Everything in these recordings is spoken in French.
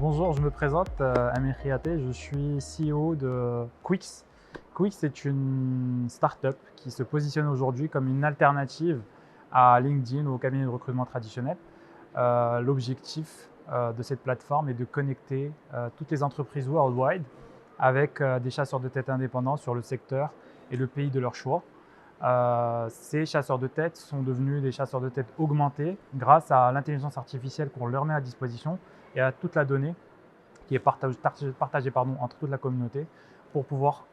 Bonjour, je me présente, Amir Khiaté, je suis CEO de Quix. Quix est une start-up qui se positionne aujourd'hui comme une alternative à LinkedIn ou au cabinet de recrutement traditionnel. L'objectif de cette plateforme est de connecter toutes les entreprises worldwide avec des chasseurs de tête indépendants sur le secteur et le pays de leur choix. Ces chasseurs de tête sont devenus des chasseurs de tête augmentés grâce à l'intelligence artificielle qu'on leur met à disposition et à toute la donnée qui est partagée entre toute la communauté pour pouvoir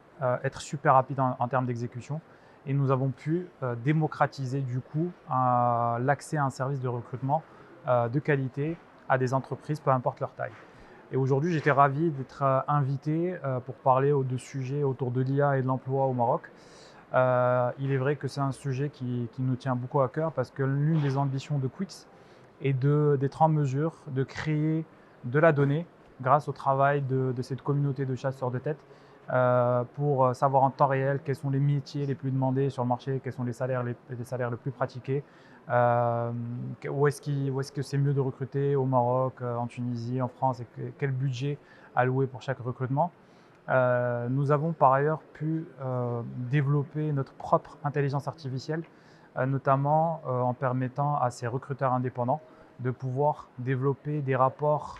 être super rapide en termes d'exécution. Et nous avons pu démocratiser du coup l'accès à un service de recrutement de qualité à des entreprises, peu importe leur taille. Et aujourd'hui, j'étais ravi d'être invité pour parler de sujets autour de l'IA et de l'emploi au Maroc. Il est vrai que c'est un sujet qui nous tient beaucoup à cœur parce que l'une des ambitions de Quix est d'être en mesure de créer de la donnée grâce au travail de cette communauté de chasseurs de tête pour savoir en temps réel quels sont les métiers les plus demandés sur le marché, quels sont les salaires les plus pratiqués, où est-ce que c'est mieux de recruter au Maroc, en Tunisie, en France, et quel budget allouer pour chaque recrutement. Nous avons par ailleurs pu développer notre propre intelligence artificielle, notamment en permettant à ces recruteurs indépendants de pouvoir développer des rapports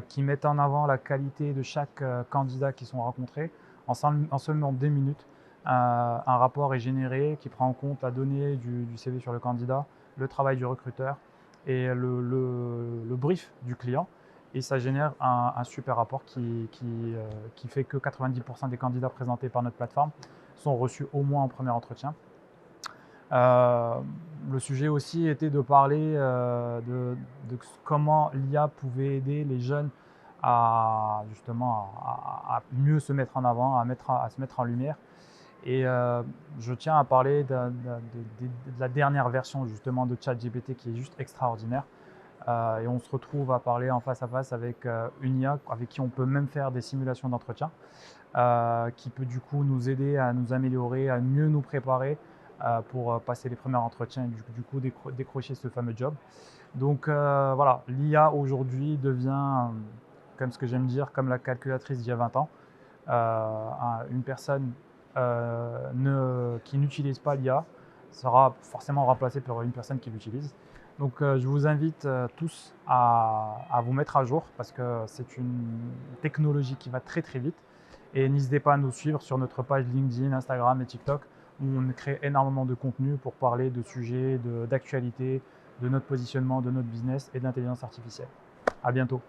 qui mettent en avant la qualité de chaque candidat qui sont rencontrés. En seulement 2 minutes, un rapport est généré qui prend en compte la donnée du CV sur le candidat, le travail du recruteur et le brief du client. Et ça génère un super rapport qui fait que 90% des candidats présentés par notre plateforme sont reçus au moins en premier entretien. Le sujet aussi était de parler de comment l'IA pouvait aider les jeunes à justement à mieux se mettre en avant, à se mettre en lumière. Et je tiens à parler de la dernière version justement de ChatGPT qui est juste extraordinaire. Et on se retrouve à parler en face à face avec une IA avec qui on peut même faire des simulations d'entretien, qui peut du coup nous aider à nous améliorer, à mieux nous préparer pour passer les premiers entretiens et du coup décrocher ce fameux job. Donc voilà, l'IA aujourd'hui devient, comme ce que j'aime dire, comme la calculatrice d'il y a 20 ans. Une personne qui n'utilise pas l'IA sera forcément remplacée par une personne qui l'utilise. Donc je vous invite tous à vous mettre à jour parce que c'est une technologie qui va très très vite. Et n'hésitez pas à nous suivre sur notre page LinkedIn, Instagram et TikTok où on crée énormément de contenu pour parler de sujets, d'actualité, de notre positionnement, de notre business et de l'intelligence artificielle. À bientôt.